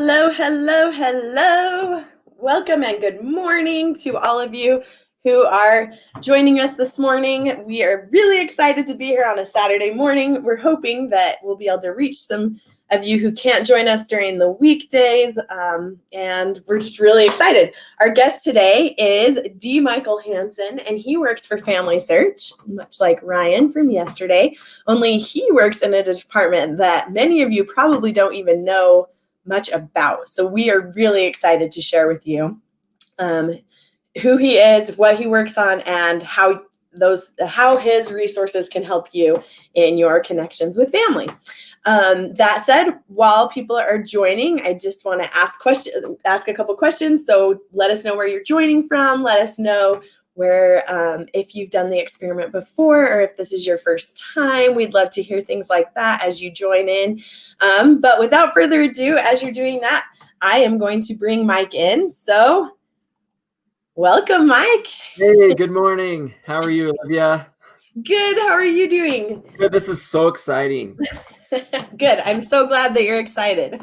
Hello, hello, hello. Welcome and good morning to all of you who are joining us this morning. We are really excited to be here on a Saturday morning. We're hoping that we'll be able to reach some of you who can't join us during the weekdays, and we're just really excited. Our guest today is D. Michael Hansen, and he works for FamilySearch, much like Ryan from yesterday, only he works in a department that many of you probably don't even know much about. So we are really excited to share with you who he is, what he works on, and how his resources can help you in your connections with family. That said, while people are joining, I just want to ask a couple questions. So let us know where you're joining from. Let us know where if you've done the experiment before or if this is your first time. We'd love to hear things like that as you join in. But without further ado, as you're doing that, I am going to bring Mike in. So welcome, Mike. Hey, good morning. How are you, Olivia? Good. How are you doing? Good. This is so exciting. Good. I'm so glad that you're excited.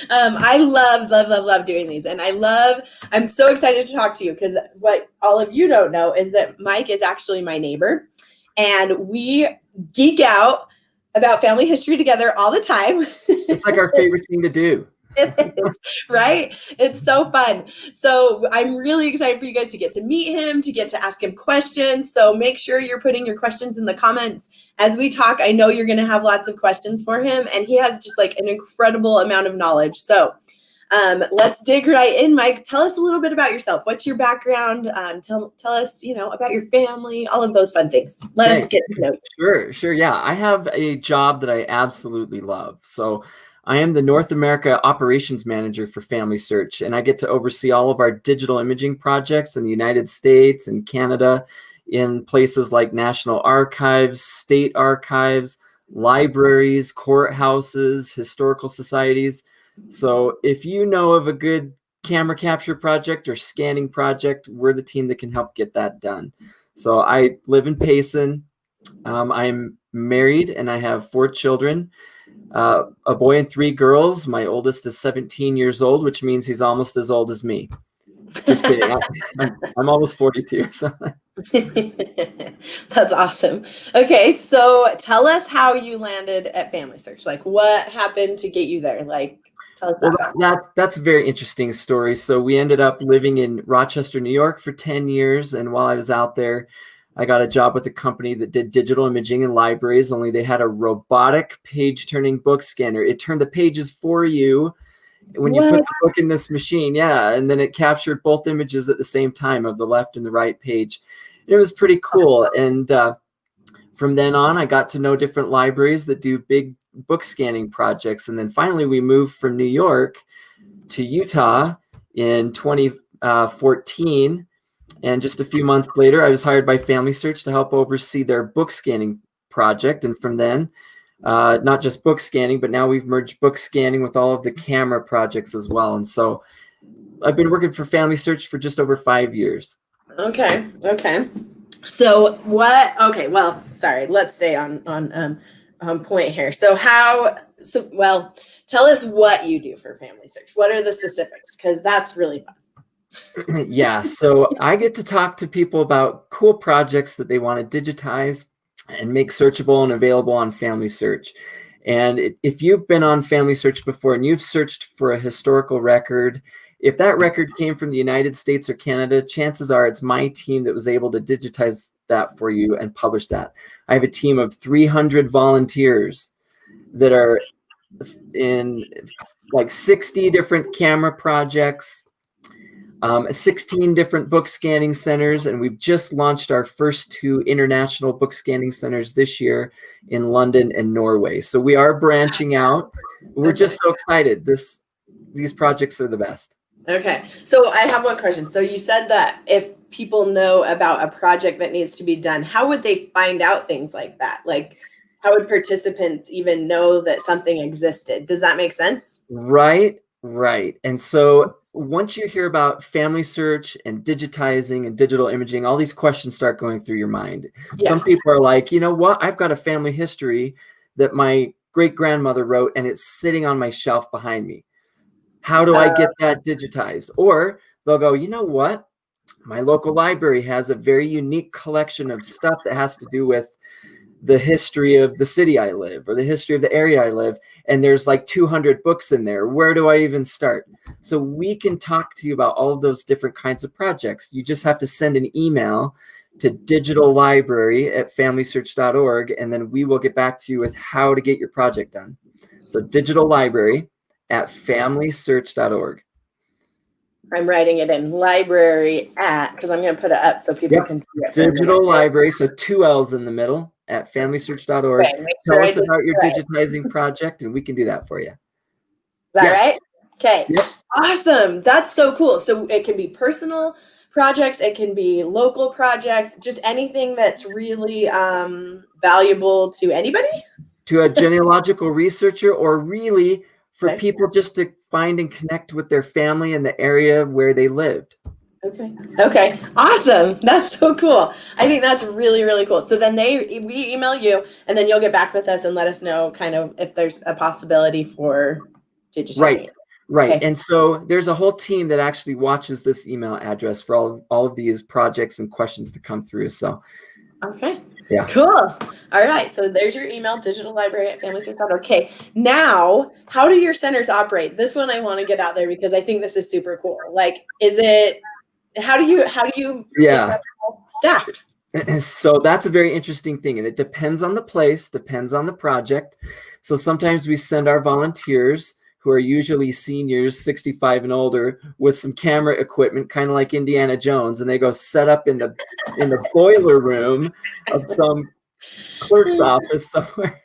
I love doing these. And I'm so excited to talk to you because what all of you don't know is that Mike is actually my neighbor and we geek out about family history together all the time. It's like our favorite thing to do. It is, right? It's so fun. So I'm really excited for you guys to get to meet him, to get to ask him questions. So make sure you're putting your questions in the comments as we talk. I know you're going to have lots of questions for him, and he has just like an incredible amount of knowledge. So let's dig right in. Mike, tell us a little bit about yourself. What's your background? Tell us, about your family, all of those fun things. Let us get to know you. Sure. Yeah, I have a job that I absolutely love. So I am the North America Operations Manager for FamilySearch, and I get to oversee all of our digital imaging projects in the United States and Canada in places like National Archives, state archives, libraries, courthouses, historical societies. So if you know of a good camera capture project or scanning project, we're the team that can help get that done. So I live in Payson. I'm married and I have 4 children. A boy and 3 girls. My oldest is 17 years old, which means he's almost as old as me. Just kidding. I'm almost 42. So. That's awesome. Okay, so tell us how you landed at FamilySearch. Like, what happened to get you there? Like, tell us that. Well, that's a very interesting story. So we ended up living in Rochester, New York for 10 years. And while I was out there, I got a job with a company that did digital imaging in libraries, only they had a robotic page-turning book scanner. It turned the pages for you when you put the book in this machine. Yeah, and then it captured both images at the same time of the left and the right page. It was pretty cool. And from then on, I got to know different libraries that do big book scanning projects. And then finally, we moved from New York to Utah in 2014. And just a few months later, I was hired by FamilySearch to help oversee their book scanning project. And from then, not just book scanning, but now we've merged book scanning with all of the camera projects as well. And so I've been working for FamilySearch for just over 5 years. Okay. So well, sorry, let's stay on point here. Tell us what you do for FamilySearch. What are the specifics? Because that's really fun. Yeah, so I get to talk to people about cool projects that they want to digitize and make searchable and available on FamilySearch. And if you've been on FamilySearch before and you've searched for a historical record, if that record came from the United States or Canada, chances are it's my team that was able to digitize that for you and publish that. I have a team of 300 volunteers that are in like 60 different camera projects, 16 different book scanning centers, and we've just launched our first 2 international book scanning centers this year in London and Norway. So we are branching out. We're just so excited. These projects are the best. Okay, so I have one question. So you said that if people know about a project that needs to be done, how would they find out things like that? Like, how would participants even know that something existed? Does that make sense? Right. And so once you hear about FamilySearch and digitizing and digital imaging, all these questions start going through your mind. Yeah. Some people are like, you know what? I've got a family history that my great-grandmother wrote, and it's sitting on my shelf behind me. How do I get that digitized? Or they'll go, you know what? My local library has a very unique collection of stuff that has to do with the history of the city I live or the history of the area I live. And there's like 200 books in there. Where do I even start? So we can talk to you about all of those different kinds of projects. You just have to send an email to digitallibrary@familysearch.org, and then we will get back to you with how to get your project done. So digitallibrary@familysearch.org. I'm writing it in library because I'm going to put it up so people can see it. Digital library, so 2 L's in the middle @familysearch.org. Okay, Tell us about your digitizing project, and we can do that for you. Is that right? Okay. Yep. Awesome. That's so cool. So it can be personal projects, it can be local projects, just anything that's really valuable to anybody. To a genealogical researcher, or really for people just to find and connect with their family in the area where they lived. Okay. Awesome. That's so cool. I think that's really, really cool. So then we email you, and then you'll get back with us and let us know kind of if there's a possibility for digitizing. Right. Okay. And so there's a whole team that actually watches this email address for all of these projects and questions to come through. So okay. Yeah. Cool. All right. So there's your email, digitallibrary@familysearch.org. Okay. Now, how do your centers operate? This one I want to get out there because I think this is super cool. Like, how do you staffed? So that's a very interesting thing. And it depends on the place, depends on the project. So sometimes we send our volunteers, who are usually seniors, 65 and older, with some camera equipment, kind of like Indiana Jones, and they go set up in the boiler room of some clerk's office somewhere.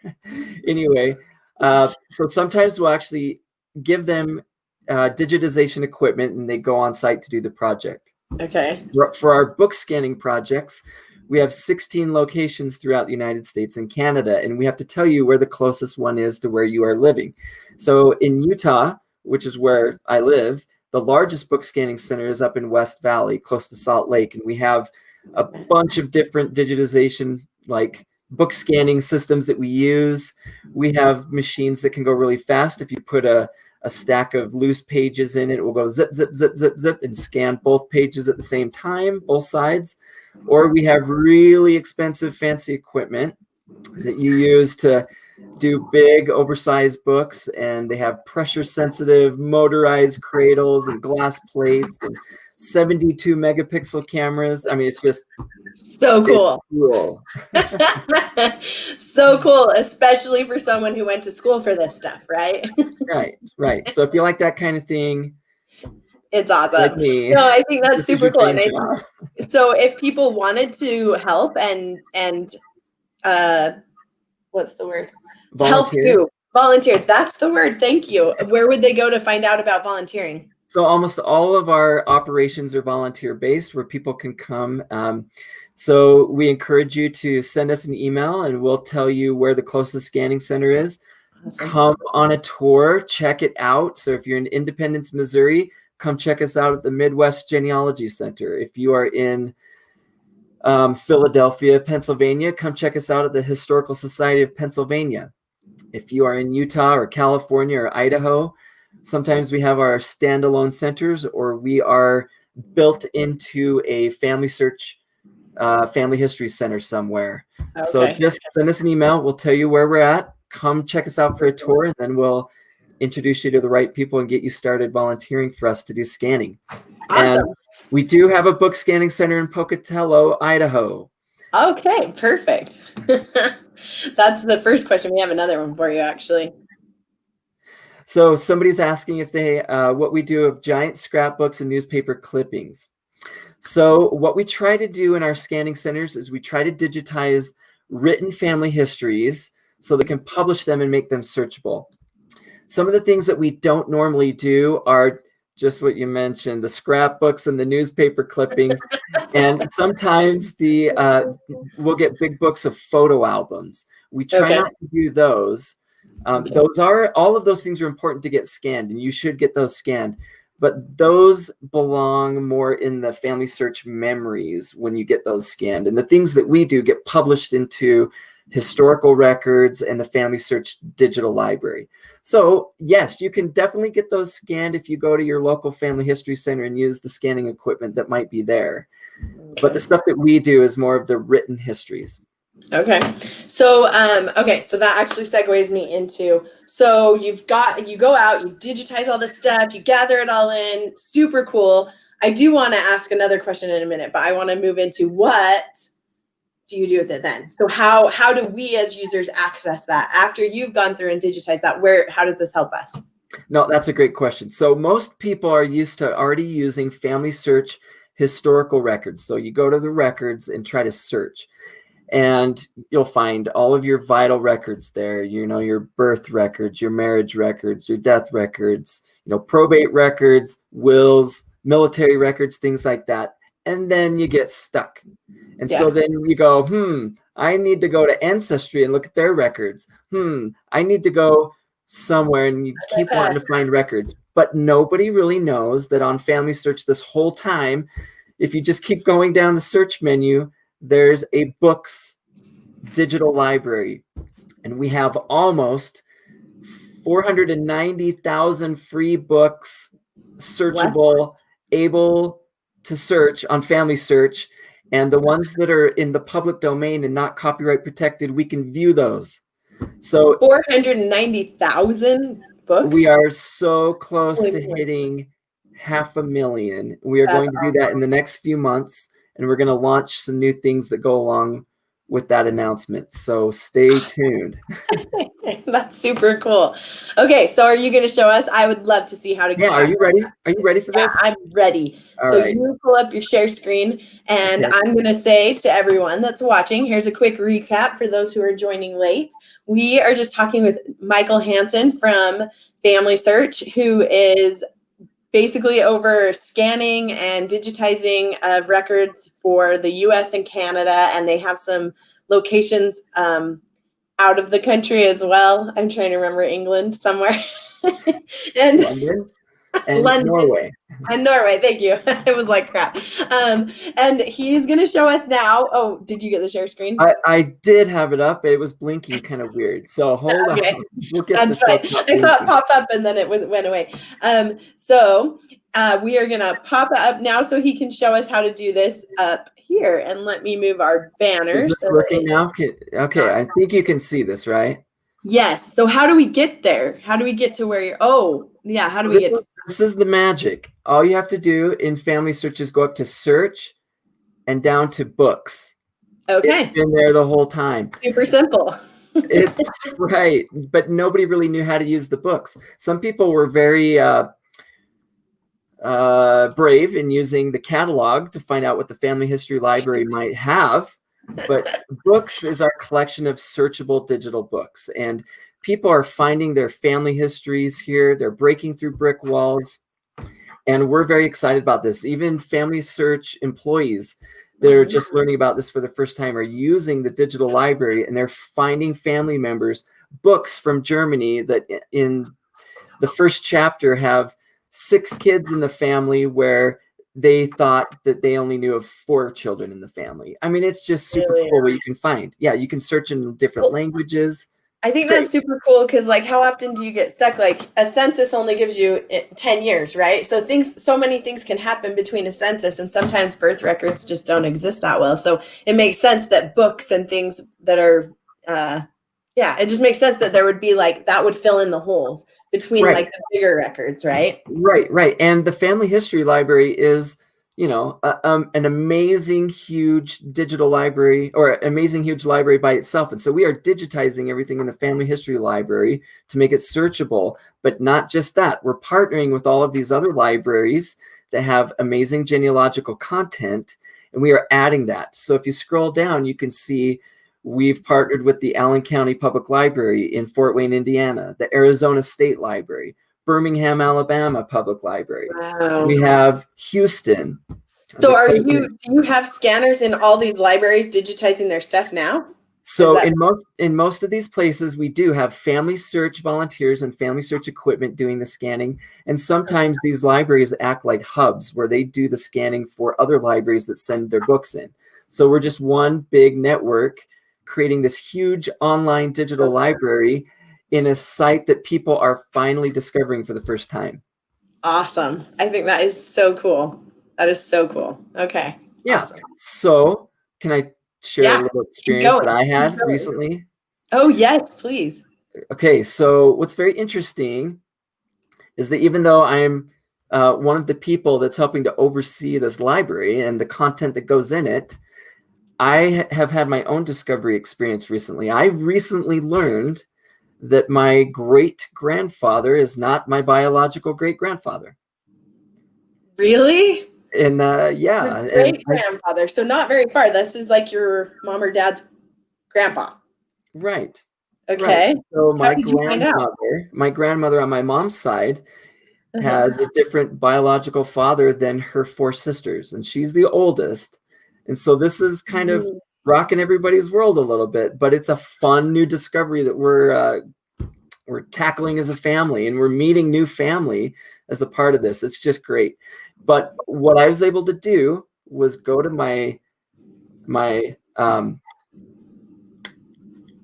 Anyway, so sometimes we'll actually give them digitization equipment, and they go on site to do the project. Okay. For our book scanning projects, we have 16 locations throughout the United States and Canada, and we have to tell you where the closest one is to where you are living. So in Utah, which is where I live, the largest book scanning center is up in West Valley, close to Salt Lake, and we have a bunch of different digitization, like book scanning systems that we use. We have machines that can go really fast. If you put a stack of loose pages in it, it will go zip, zip, zip, zip, zip, and scan both pages at the same time, both sides. Or we have really expensive, fancy equipment that you use to do big, oversized books, and they have pressure-sensitive, motorized cradles and glass plates and 72 megapixel cameras. I mean, it's just so cool. So cool, especially for someone who went to school for this stuff, right? Right. So if you like that kind of thing, it's awesome. Like me, no, I think that's super cool. And so if people wanted to help and what's the word? Volunteer. That's the word. Thank you. Where would they go to find out about volunteering? So almost all of our operations are volunteer based, where people can come. So we encourage you to send us an email, and we'll tell you where the closest scanning center is. Awesome. Come on a tour, check it out. So if you're in Independence, Missouri, come check us out at the Midwest Genealogy Center. If you are in Philadelphia, Pennsylvania, come check us out at the Historical Society of Pennsylvania. If you are in Utah or California or Idaho, sometimes we have our standalone centers, or we are built into a FamilySearch family history center somewhere. Okay. So just send us an email. We'll tell you where we're at. Come check us out for a tour, and then we'll introduce you to the right people and get you started volunteering for us to do scanning. Awesome. And we do have a book scanning center in Pocatello, Idaho. Okay, perfect. That's the first question. We have another one for you, actually. So somebody's asking if they what we do of giant scrapbooks and newspaper clippings. So what we try to do in our scanning centers is we try to digitize written family histories so they can publish them and make them searchable. Some of the things that we don't normally do are just what you mentioned, the scrapbooks and the newspaper clippings. And sometimes we'll get big books of photo albums. We try not to do those. All of those things are important to get scanned, and you should get those scanned. But those belong more in the FamilySearch memories when you get those scanned. And the things that we do get published into historical records, and the FamilySearch digital library. So yes, you can definitely get those scanned if you go to your local family history center and use the scanning equipment that might be there. But the stuff that we do is more of the written histories. Okay. So, so that actually segues me into, so you go out, you digitize all this stuff, you gather it all in, super cool. I do want to ask another question in a minute, but I want to move into what do you do with it then? So how do we as users access that after you've gone through and digitized that? How does this help us? No, that's a great question. So most people are used to already using FamilySearch historical records. So you go to the records and try to search, and you'll find all of your vital records there, your birth records, your marriage records, your death records, probate records, wills, military records, things like that. And then you get stuck. And so then you go, I need to go to Ancestry and look at their records. I need to go somewhere, and you keep wanting to find records. But nobody really knows that on FamilySearch this whole time, if you just keep going down the search menu, there's a books digital library, and we have almost 490,000 free books searchable, able to search on FamilySearch, and the ones that are in the public domain and not copyright protected, we can view those. So 490,000 books? We are so close to hitting 500,000. We are going to do that in the next few months, and we're going to launch some new things that go along with that announcement. So stay tuned. That's super cool. Okay, so are you going to show us? I would love to see how to get. Are you ready? Are you ready for this? I'm ready. All right. You pull up your share screen, and I'm going to say to everyone that's watching, here's a quick recap for those who are joining late. We are just talking with Michael Hansen from FamilySearch, who is basically over scanning and digitizing of records for the US and Canada, and they have some locations out of the country as well. I'm trying to remember, England somewhere. And London and Norway. And Norway, thank you. It was like crap. And he's going to show us now. Oh, did you get the share screen? I did have it up. It was blinking kind of weird. So hold on. We'll get That's right. I saw it pop up and then it went away. So we are going to pop it up now so he can show us how to do this up here. And let me move our banner. Is this working now? Okay, I think you can see this, right? Yes. So how do we get there? How do we get to where you're? Oh, yeah. How do we get? This is the magic. All you have to do in FamilySearch is go up to search and down to books. Okay. It's been there the whole time. Super simple. It's right. But nobody really knew how to use the books. Some people were very brave in using the catalog to find out what the family history library might have. But books is our collection of searchable digital books, and people are finding their family histories here. They're breaking through brick walls, and we're very excited about this. Even FamilySearch employees, they're just learning about this for the first time, are using the digital library, and they're finding family members, books from Germany that in the first chapter have 6 kids in the family where they thought that they only knew of 4 children in the family. I mean, it's just super cool what you can find. Yeah, you can search in different languages. I think that's super cool because, like, how often do you get stuck? Like, a census only gives you 10 years, right? So so many things can happen between a census, and sometimes birth records just don't exist that well. So it makes sense that books and things that are, it just makes sense that there would be that would fill in the holes between like the bigger records, right? Right. And the family history library is, an amazing, huge digital library, or amazing, huge library by itself. And so we are digitizing everything in the family history library to make it searchable. But not just that, we're partnering with all of these other libraries that have amazing genealogical content, and we are adding that. So if you scroll down, you can see we've partnered with the Allen County Public Library in Fort Wayne, Indiana, the Arizona State Library, Birmingham, Alabama Public Library. Wow. We have Houston. So do you have scanners in all these libraries digitizing their stuff now? So in most of these places, we do have FamilySearch volunteers and FamilySearch equipment doing the scanning. And sometimes these libraries act like hubs where they do the scanning for other libraries that send their books in. So we're just one big network creating this huge online digital library in a site that people are finally discovering for the first time. Awesome. I think that is so cool. That is so cool. Okay. Yeah. Awesome. So can I share a little experience that I had recently? Oh, yes, please. Okay. So what's very interesting is that even though I'm one of the people that's helping to oversee this library and the content that goes in it, I have had my own discovery experience recently. I recently learned that my great-grandfather is not my biological great-grandfather. Really? And yeah. Your great-grandfather. So not very far. This is like your mom or dad's grandpa. Right. Okay. Right. So How did you find out? my grandmother on my mom's side has a different biological father than her 4 sisters, and she's the oldest. And so this is kind of rocking everybody's world a little bit, but it's a fun new discovery that we're tackling as a family, and we're meeting new family as a part of this. It's just great. But what I was able to do was go to my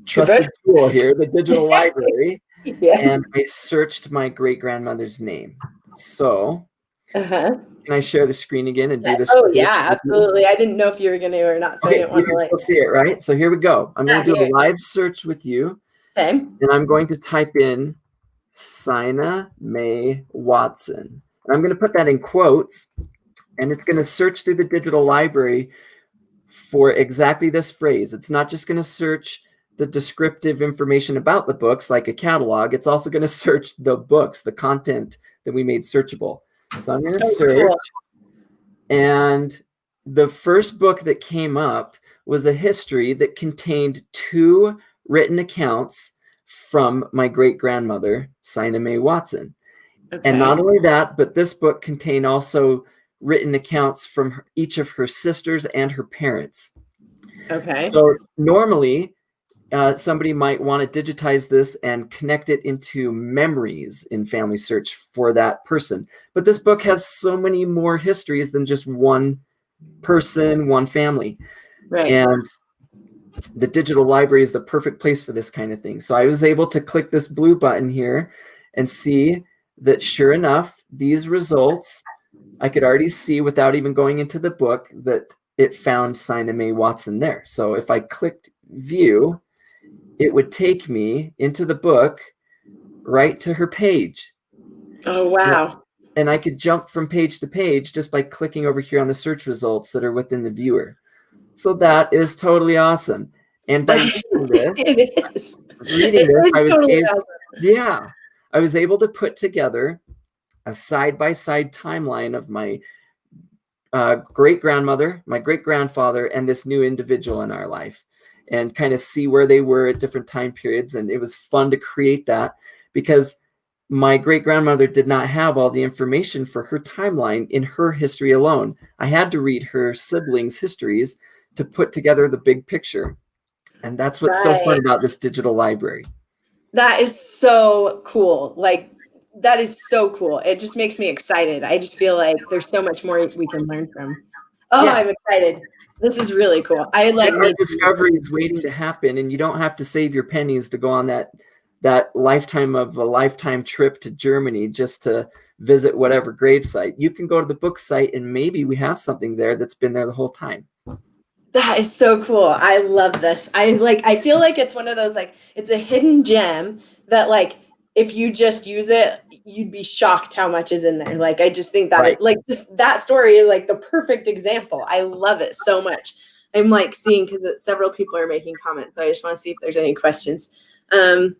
trusted tool here, the digital library, and I searched my great-grandmother's name. So can I share the screen again and do this? Oh, yeah, absolutely. I didn't know if you were going to or not. So okay, I didn't you can still see it, right? So here we go. I'm going to do a live search with you. Okay. And I'm going to type in Sina Mae Watson. And I'm going to put that in quotes, and it's going to search through the digital library for exactly this phrase. It's not just going to search the descriptive information about the books like a catalog. It's also going to search the books, the content that we made searchable. So I'm going to search. And the first book that came up was a history that contained 2 written accounts from my great-grandmother, Sina Mae Watson. Okay. And not only that, but this book contained also written accounts from each of her sisters and her parents. Okay. So normally, somebody might want to digitize this and connect it into memories in FamilySearch for that person. But this book has so many more histories than just one person, one family. Right. And the digital library is the perfect place for this kind of thing. So I was able to click this blue button here and see that sure enough, these results, I could already see without even going into the book that it found Sina Mae Watson there. So if I clicked view, it would take me into the book right to her page. Oh, wow. And I could jump from page to page just by clicking over here on the search results that are within the viewer. So that is totally awesome. And by reading this, I was able to put together a side-by-side timeline of my great-grandmother, my great-grandfather, and this new individual in our life, and kind of see where they were at different time periods. And it was fun to create that because my great-grandmother did not have all the information for her timeline in her history alone. I had to read her siblings' histories to put together the big picture. And that's what's so fun about this digital library. That is so cool. Like, that is so cool. It just makes me excited. I just feel like there's so much more we can learn from. Oh, yeah. I'm excited. This is really cool. I like discovery is waiting to happen, and you don't have to save your pennies to go on that lifetime trip to Germany just to visit whatever gravesite. You can go to the book site, and maybe we have something there that's been there the whole time. That is so cool. I love this. I feel like it's one of those, like, it's a hidden gem that, like, if you just use it, you'd be shocked how much is in there. Like, I just think that just that story is like the perfect example. I love it so much. I'm like seeing, because several people are making comments. So I just want to see if there's any questions. Okay,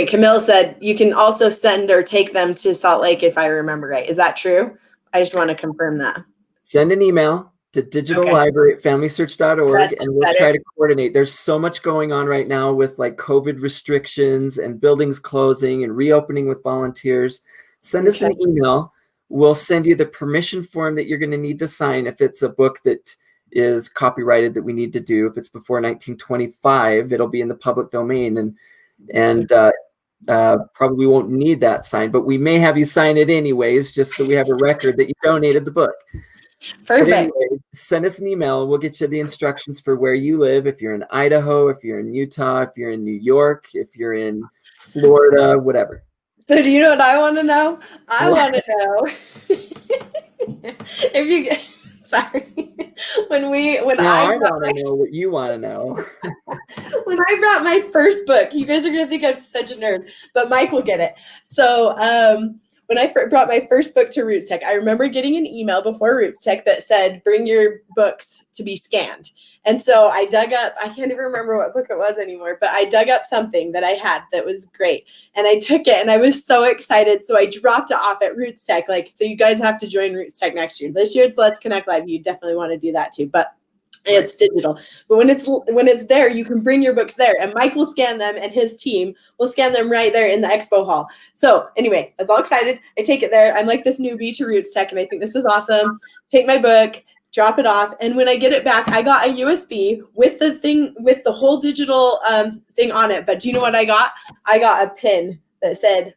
Camille said you can also send or take them to Salt Lake, if I remember right. Is that true? I just want to confirm that. Send an email to digitallibrary@familysearch.org, and we'll try to coordinate. There's so much going on right now with like COVID restrictions and buildings closing and reopening with volunteers. Send us an email. We'll send you the permission form that you're going to need to sign if it's a book that is copyrighted that we need to do. If it's before 1925, it'll be in the public domain, and probably won't need that signed, but we may have you sign it anyways, just so we have a record that you donated the book. Perfect. Anyways, send us an email. We'll get you the instructions for where you live. If you're in Idaho, if you're in Utah, if you're in New York, if you're in Florida, whatever. So do you know what I want to know? I What? want to know if you get, sorry, when Now I I want to know what you want to know. when I brought my first book, you guys are going to think I'm such a nerd, but Mike will get it. So when I brought my first book to Roots Tech, I remember getting an email before Roots Tech that said, bring your books to be scanned. And so I dug up, I can't even remember what book it was anymore, but I dug up something that I had that was great. And I took it and I was so excited. So I dropped it off at Roots Tech. Like, so you guys have to join Roots Tech next year. This year it's Let's Connect Live. You definitely want to do that too. But it's digital, but when it's there, you can bring your books there, and Mike will scan them, and his team will scan them right there in the expo hall. So anyway, I was all excited. I take it there. I'm like this newbie to Roots Tech, and I think this is awesome. Take my book, drop it off, and when I get it back, I got a USB with the thing, with the whole digital thing on it. But do you know what I got? I got a pin that said,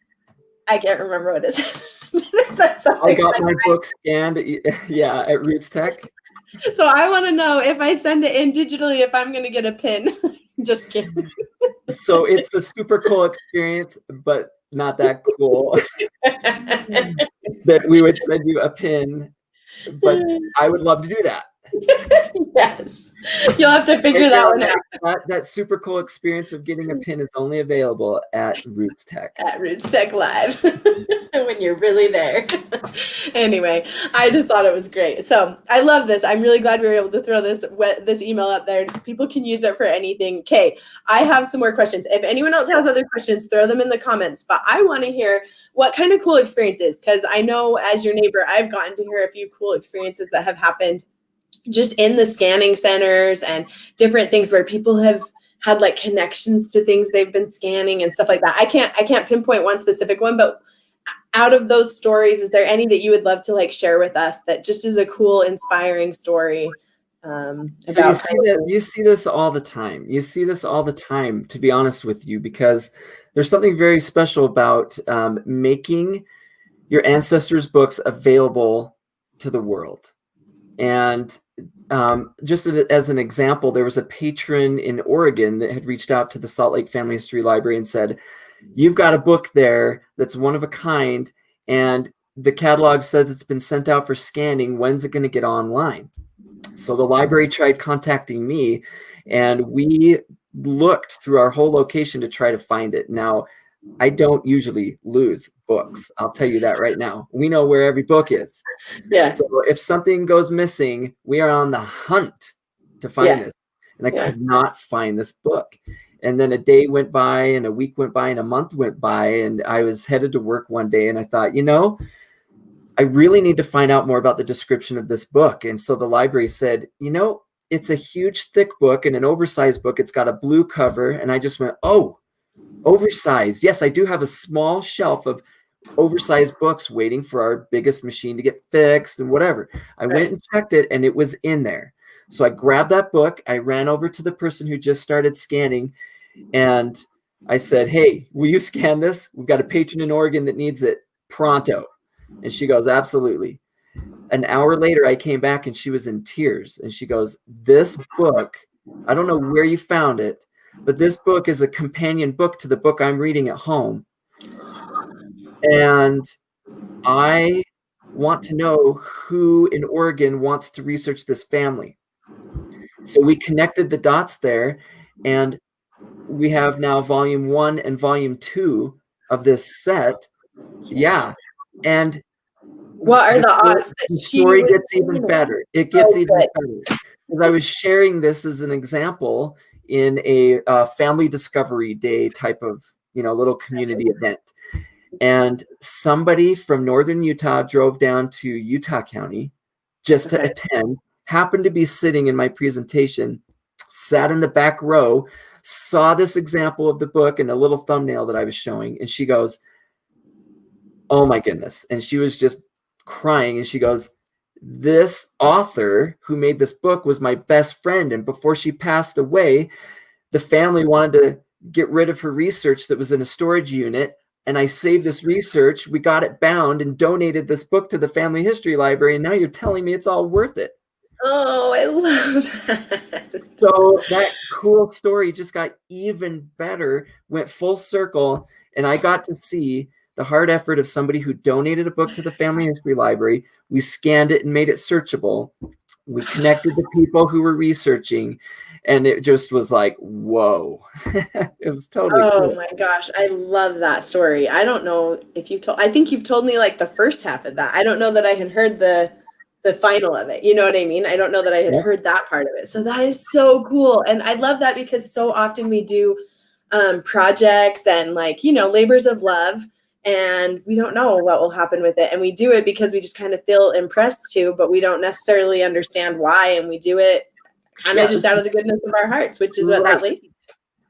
I can't remember what it said. I got my book scanned, at Roots Tech. So I want to know if I send it in digitally, if I'm going to get a pin. Just kidding. So it's a super cool experience, but not that cool that we would send you a pin. But I would love to do that. Yes. You'll have to figure that one out. That super cool experience of getting a pin is only available at Roots Tech. At Roots Tech Live. When you're really there. Anyway, I just thought it was great. So I love this. I'm really glad we were able to throw this email up there. People can use it for anything. Okay, I have some more questions. If anyone else has other questions, throw them in the comments. But I want to hear what kind of cool experiences, because I know as your neighbor, I've gotten to hear a few cool experiences that have happened just in the scanning centers and different things where people have had like connections to things they've been scanning and stuff like that. I can't pinpoint one specific one, but out of those stories, is there any that you would love to like share with us that just is a cool, inspiring story? So you see this all the time. You see this all the time, to be honest with you, because there's something very special about making your ancestors' books available to the world. And just as an example, there was a patron in Oregon that had reached out to the Salt Lake Family History Library and said, you've got a book there that's one of a kind, and the catalog says it's been sent out for scanning. When's it going to get online? So the library tried contacting me, and we looked through our whole location to try to find it. Now, I don't usually lose books. I'll tell you that right now. We know where every book is. Yeah. So if something goes missing, we are on the hunt to find this. And I could not find this book. And then a day went by, and a week went by, and a month went by, and I was headed to work one day, and I thought, I really need to find out more about the description of this book. And so the library said, it's a huge, thick book and an oversized book. It's got a blue cover. And I just went, oh, oversized. Yes, I do have a small shelf of oversized books waiting for our biggest machine to get fixed and whatever. I went and checked it, and it was in there. So I grabbed that book. I ran over to the person who just started scanning, and I said, hey, will you scan this? We've got a patron in Oregon that needs it pronto. And she goes, absolutely. An hour later, I came back, and she was in tears. And she goes, this book, I don't know where you found it, but this book is a companion book to the book I'm reading at home. And I want to know who in Oregon wants to research this family. So we connected the dots there, and we have now volume 1 and volume 2 of this set. Yeah. And what are the odds that the story gets even better? It gets even better. Because I was sharing this as an example in a family discovery day type of, little community event. And somebody from northern Utah drove down to Utah County just to attend, happened to be sitting in my presentation, sat in the back row, saw this example of the book and a little thumbnail that I was showing. And she goes, oh my goodness. And she was just crying. And she goes, this author who made this book was my best friend. And before she passed away, the family wanted to get rid of her research that was in a storage unit. And I saved this research. We got it bound and donated this book to the Family History Library. And now you're telling me it's all worth it. Oh, I love that. So that cool story just got even better, went full circle, and I got to see the hard effort of somebody who donated a book to the Family History Library. We scanned it and made it searchable. We connected the people who were researching, and it just was like, whoa. It was totally Oh cool. my gosh, I love that story. I don't know if you told, I think you've told me like the first half of that. I don't know that I had heard the final of it. You know what I mean? I don't know that I had Yep. heard that part of it. So that is so cool. And I love that because so often we do projects and like, you know, labors of love, and we don't know what will happen with it. And we do it because we just kind of feel impressed to, but we don't necessarily understand why. And we do it kind of Yeah, just out of the goodness of our hearts, which is what that right. lady.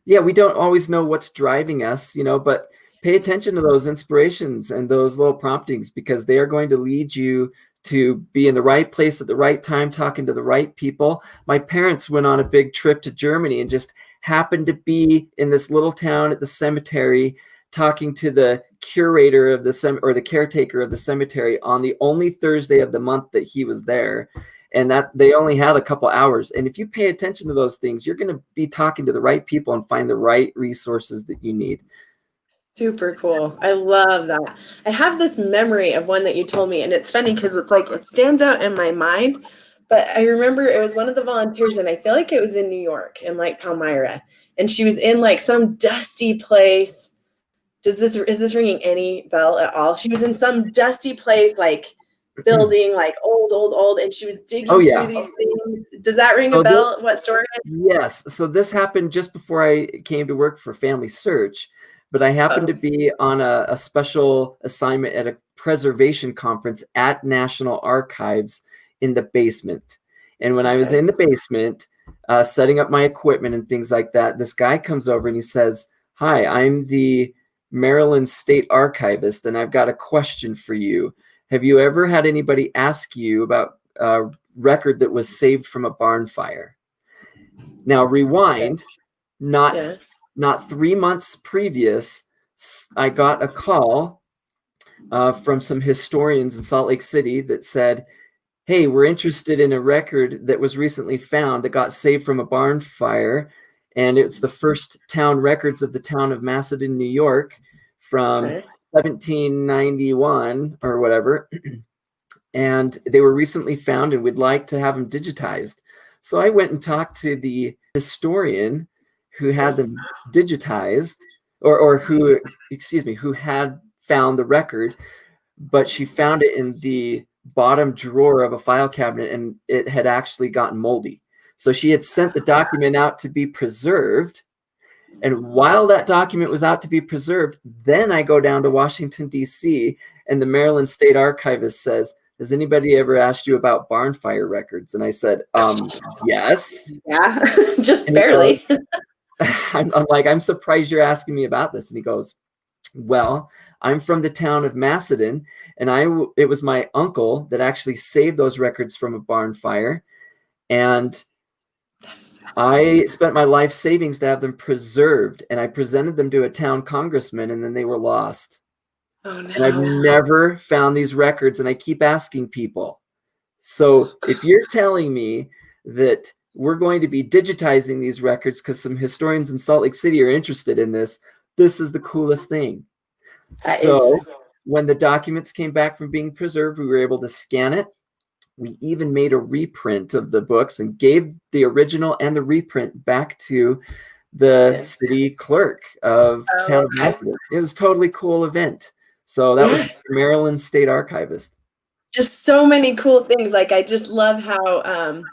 Yeah, we don't always know what's driving us, but pay attention to those inspirations and those little promptings, because they are going to lead you to be in the right place at the right time, talking to the right people. My parents went on a big trip to Germany and just happened to be in this little town at the cemetery, talking to the curator of the caretaker of the cemetery on the only Thursday of the month that he was there. And that they only had a couple hours. And if you pay attention to those things, you're going to be talking to the right people and find the right resources that you need. Super cool. I love that. I have this memory of one that you told me, and it's funny because it's like it stands out in my mind. But I remember it was one of the volunteers, and I feel like it was in New York, in like Palmyra, and she was in like some dusty place. Is this ringing any bell at all? She was in some dusty place, like building, like old, and she was Oh, digging through yeah. these things. Does that ring a So bell? What story? yes. So this happened just before I came to work for FamilySearch, but I happened to Oh, be on a special assignment at a preservation conference at National Archives in the basement. And when I was okay. in the basement, setting up my equipment and things like that, this guy comes over and he says, "Hi, I'm the Maryland State Archivist, and I've got a question for you. Have you ever had anybody ask you about a record that was saved from a barn fire?" Now Okay. rewind, not Yeah. not 3 months previous, I got a call from some historians in Salt Lake City that said, "Hey, we're interested in a record that was recently found that got saved from a barn fire, and it's the first town records of the town of Macedon, New York, from Okay. 1791 or whatever, and they were recently found, and we'd like to have them digitized." So I went and talked to the historian who had them digitized, or who, excuse me, who had found the record, but she found it in the bottom drawer of a file cabinet, and it had actually gotten moldy. So she had sent the document out to be preserved. And while that document was out to be preserved, then I go down to Washington, D.C., and the Maryland State Archivist says, "Has anybody ever asked you about barn fire records?" And I said, yes. Yeah, just And he goes, barely. I'm like, "I'm surprised you're asking me about this." And he goes, "Well, I'm from the town of Macedon, and it was my uncle that actually saved those records from a barn fire. And I spent my life savings to have them preserved, and I presented them to a town congressman, and then they were lost. Oh And I've no. never found these records, and I keep asking people." So if you're telling me that we're going to be digitizing these records because some historians in Salt Lake City are interested in this, this is the coolest thing. That So is when the documents came back from being preserved, we were able to scan it. We even made a reprint of the books and gave the original and the reprint back to the yeah. city clerk of town of Macedon. It was a totally cool event. So that was Yeah. Maryland State Archivist. Just so many cool things. Like I just love how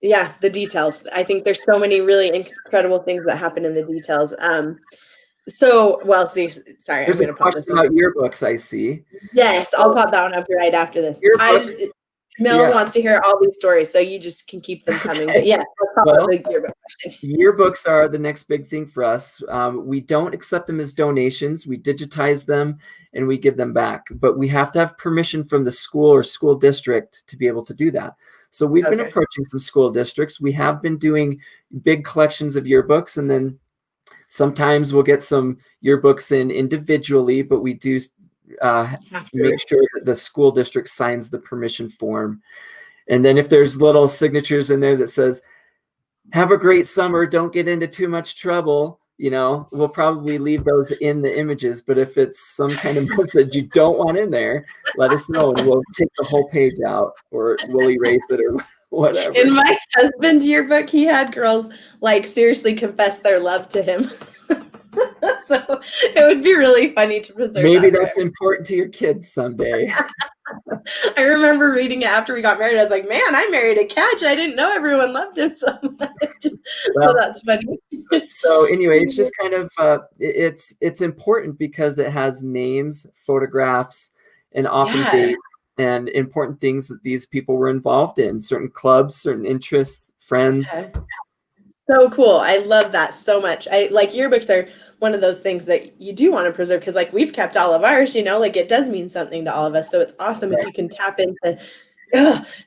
yeah, the details. I think there's so many really incredible things that happen in the details. So well, see, sorry, I'm There's a gonna pop question this one. about yearbooks, I see. Yes, I'll So pop that one up right after this. yearbooks, Camilla yeah. wants to hear all these stories, so you just can keep them coming. But Okay. yeah, let's pop up Well, the yearbook question. yearbooks are the next big thing for us. We don't accept them as donations. We digitize them and we give them back. But we have to have permission from the school or school district to be able to do that. So we've been Okay. approaching some school districts. We have been doing big collections of yearbooks, and then sometimes we'll get some yearbooks in individually, but we do make sure that the school district signs the permission form. And then if there's little signatures in there that says, have a great summer, don't get into too much trouble, we'll probably leave those in the images. But if it's some kind of message you don't want in there, let us know and we'll take the whole page out, or we'll erase it or whatever. In my husband's yearbook, he had girls like seriously confess their love to him. So it would be really funny to preserve. Maybe that's important to your kids someday. I remember reading it after we got married. I was like, man, I married a catch. I didn't know everyone loved him so much. Well, so that's funny. So anyway, it's just kind of, it's important because it has names, photographs, and often dates and important things that these people were involved in, certain clubs, certain interests, friends. Okay. So cool. I love that so much. Yearbooks are one of those things that you do want to preserve because like we've kept all of ours, it does mean something to all of us. So it's awesome if you can tap into.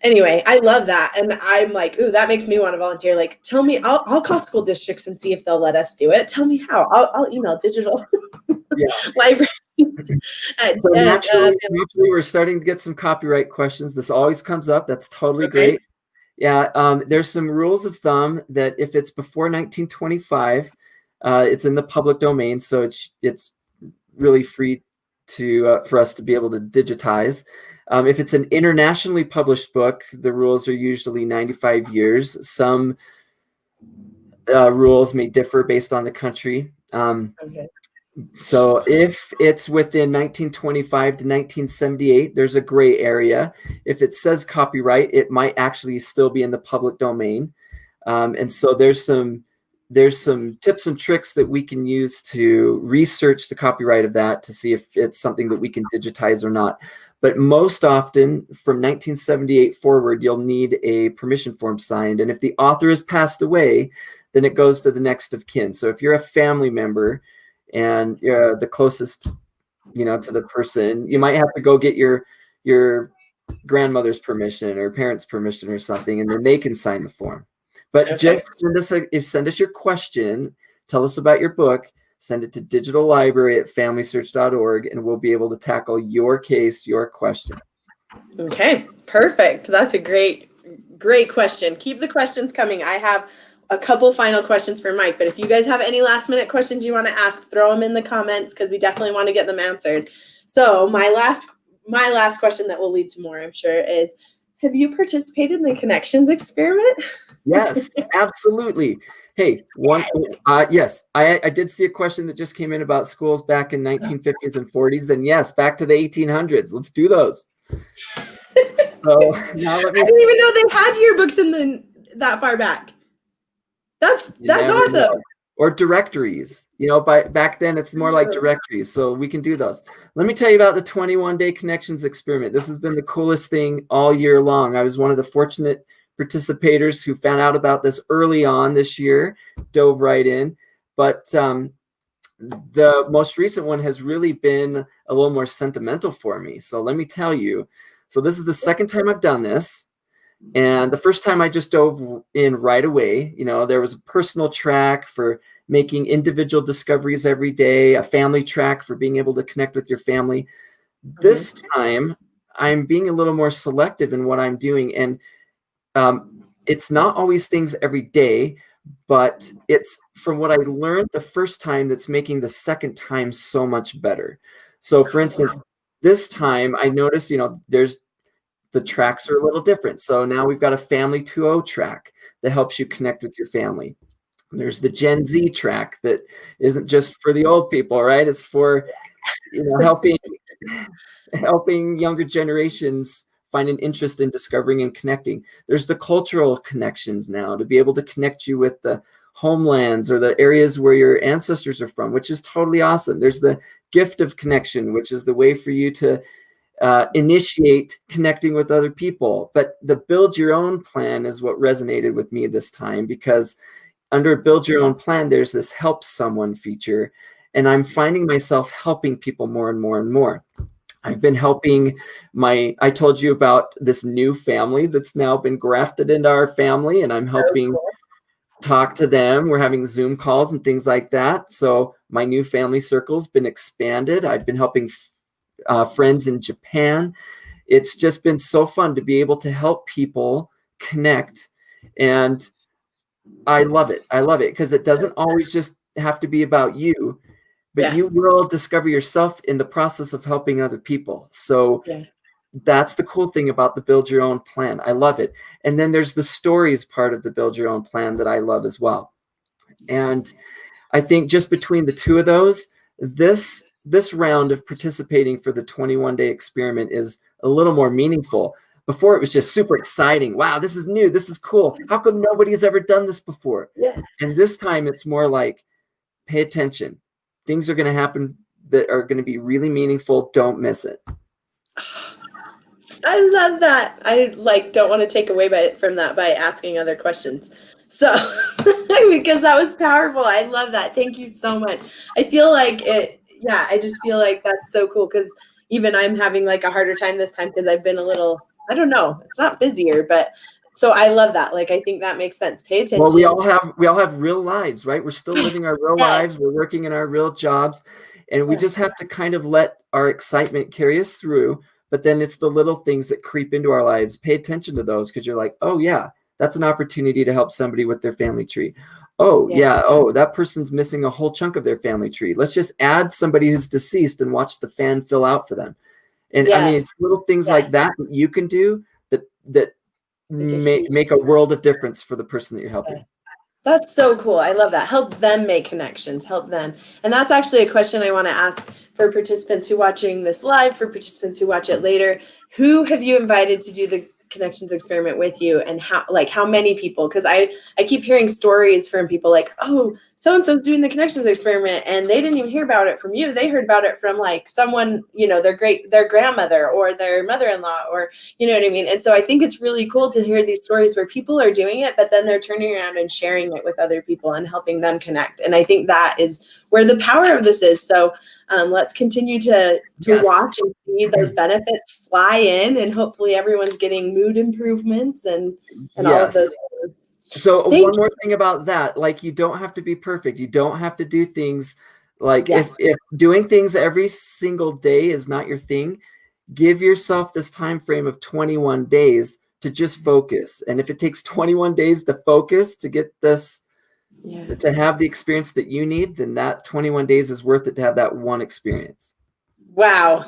Anyway, I love that. And I'm like, ooh, that makes me want to volunteer. Like, tell me, I'll call school districts and see if they'll let us do it. Tell me how. I'll email digital library. So naturally, we're starting to get some copyright questions. This always comes up. That's totally great. Yeah, there's some rules of thumb that if it's before 1925, it's in the public domain, so it's really free for us to be able to digitize. If it's an internationally published book, the rules are usually 95 years. Some rules may differ based on the country. So if it's within 1925 to 1978, there's a gray area. If it says copyright, it might actually still be in the public domain. And so there's some tips and tricks that we can use to research the copyright of that to see if it's something that we can digitize or not. But most often from 1978 forward, you'll need a permission form signed. And if the author has passed away, then it goes to the next of kin. So if you're a family member and you're the closest, to the person, you might have to go get your grandmother's permission or parents' permission or something, and then they can sign the form. But just send us your question, tell us about your book, send it to digitallibrary@familysearch.org, and we'll be able to tackle your case, your question. Okay, perfect. That's a great question. Keep the questions coming. I have a couple final questions for Mike, but if you guys have any last minute questions you want to ask, throw them in the comments because we definitely want to get them answered. So my last question that will lead to more, I'm sure, is have you participated in the connections experiment? Yes, absolutely. Hey, yes, I did see a question that just came in about schools back in 1950s and 40s, and yes, back to the 1800s. Let's do those. So now I didn't even know they had yearbooks that far back. That's awesome. Know. Or directories, back then it's more like directories, so we can do those. Let me tell you about the 21-day connections experiment. This has been the coolest thing all year long. I was one of the fortunate participators who found out about this early on this year, dove right in. But the most recent one has really been a little more sentimental for me. So let me tell you. So this is the second time I've done this. And the first time I just dove in right away. There was a personal track for making individual discoveries every day, a family track for being able to connect with your family. This time, I'm being a little more selective in what I'm doing. And it's not always things every day, but it's from what I learned the first time that's making the second time so much better. So for instance, this time I noticed, the tracks are a little different. So now we've got a Family 2.0 track that helps you connect with your family. There's the Gen Z track that isn't just for the old people, right? It's for helping younger generations find an interest in discovering and connecting. There's the cultural connections now to be able to connect you with the homelands or the areas where your ancestors are from, which is totally awesome. There's the gift of connection, which is the way for you to initiate connecting with other people. But the build your own plan is what resonated with me this time, because under build your own plan, there's this help someone feature. And I'm finding myself helping people more and more and more. I've been helping I told you about this new family that's now been grafted into our family, and I'm helping talk to them. We're having Zoom calls and things like that. So my new family circle's been expanded. I've been helping friends in Japan. it's just been so fun to be able to help people connect. And I love it. I love it because it doesn't always just have to be about you, but you will discover yourself in the process of helping other people. So that's the cool thing about the Build Your Own plan. I love it. And then there's the stories part of the Build Your Own plan that I love as well. And I think just between the two of those, this round of participating for the 21-day experiment is a little more meaningful. Before, it was just super exciting. Wow, this is new. This is cool. How come nobody's ever done this before? And this time it's more like, pay attention. Things are going to happen that are going to be really meaningful. Don't miss it. I love that. I don't want to take away from that by asking other questions. So, because that was powerful. I love that. Thank you so much. I feel like I just feel like that's so cool because even I'm having a harder time this time because I've been a little, I don't know, it's not busier, but so I love that. I think that makes sense. Pay attention. Well, we all have real lives, right? We're still living our real lives. We're working in our real jobs, and we just have to kind of let our excitement carry us through. But then it's the little things that creep into our lives. Pay attention to those because you're like, oh yeah, that's an opportunity to help somebody with their family tree. Oh yeah. Oh, that person's missing a whole chunk of their family tree. Let's just add somebody who's deceased and watch the fan fill out for them. And I mean, it's little things like that you can do that make a world of difference for the person that you're helping. That's so cool. I love that. Help them make connections. Help them. And that's actually a question I want to ask for participants who are watching this live, for participants who watch it later. Who have you invited to do the connections experiment with you, and how many people? Because I keep hearing stories from people like, oh, so-and-so's doing the connections experiment and they didn't even hear about it from you. They heard about it from someone, their grandmother or their mother-in-law, or you know what I mean? And so I think it's really cool to hear these stories where people are doing it, but then they're turning around and sharing it with other people and helping them connect. And I think that is where the power of this is. So let's continue to watch and see those benefits fly in, and hopefully everyone's getting mood improvements and all of those things. So one more thing about that, you don't have to be perfect. You don't have to do things if doing things every single day is not your thing, give yourself this time frame of 21 days to just focus. And if it takes 21 days to focus to get this, to have the experience that you need, then that 21 days is worth it to have that one experience. Wow.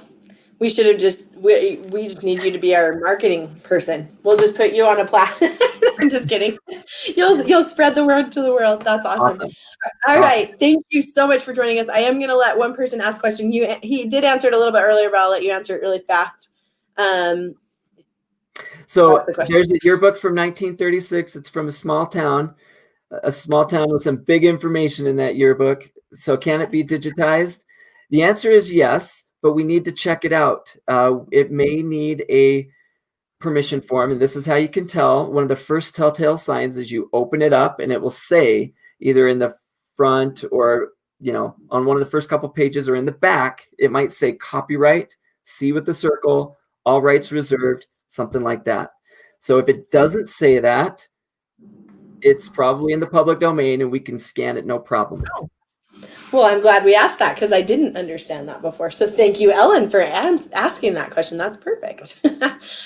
We should have we just need you to be our marketing person. We'll just put you on a platform. I'm just kidding. You'll spread the word to the world. That's awesome. All right. Thank you so much for joining us. I am going to let one person ask a question. He did answer it a little bit earlier, but I'll let you answer it really fast. So there's a yearbook from 1936. It's from a small town with some big information in that yearbook. So can it be digitized? The answer is yes, but we need to check it out. It may need a permission form, and this is how you can tell. One of the first telltale signs is you open it up and it will say either in the front or on one of the first couple pages, or in the back, it might say copyright, C with the circle, all rights reserved, something like that. So if it doesn't say that, it's probably in the public domain and we can scan it no problem. Well, I'm glad we asked that because I didn't understand that before. So thank you, Ellen, for asking that question. That's perfect.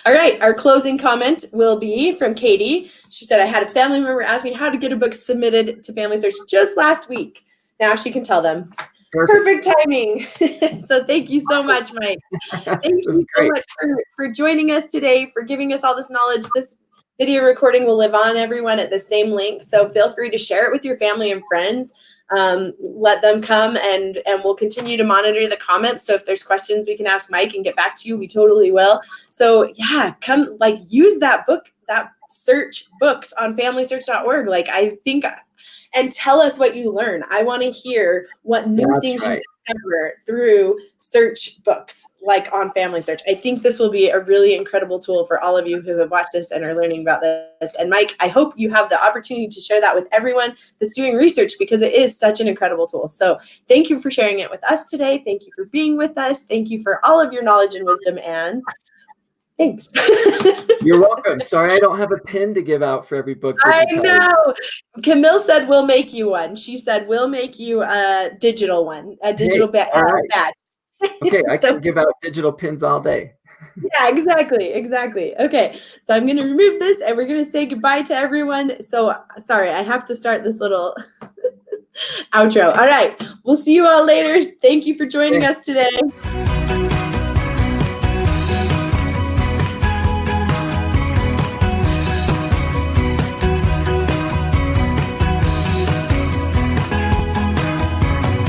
All right. Our closing comment will be from Katie. She said, I had a family member ask me how to get a book submitted to FamilySearch just last week. Now she can tell them. Perfect timing. So thank you so much, Mike. Thank you so much for joining us today, for giving us all this knowledge. This video recording will live on, everyone, at the same link. So feel free to share it with your family and friends. Let them come, and we'll continue to monitor the comments. So if there's questions, we can ask Mike and get back to you. We totally will. So yeah, come use that book, that search books on FamilySearch.org. I think, and tell us what you learn. I want to hear what new things you discover through search books on FamilySearch. I think this will be a really incredible tool for all of you who have watched this and are learning about this. And Mike, I hope you have the opportunity to share that with everyone that's doing research, because it is such an incredible tool. So thank you for sharing it with us today. Thank you for being with us. Thank you for all of your knowledge and wisdom, and thanks. You're welcome. Sorry, I don't have a pin to give out for every book. I know. Camille said we'll make you one. She said we'll make you a digital one, a digital badge. Okay, I can give out digital pins all day. Yeah, exactly. Okay, so I'm going to remove this and we're going to say goodbye to everyone. So sorry, I have to start this little outro. All right, we'll see you all later. Thank you for joining us today.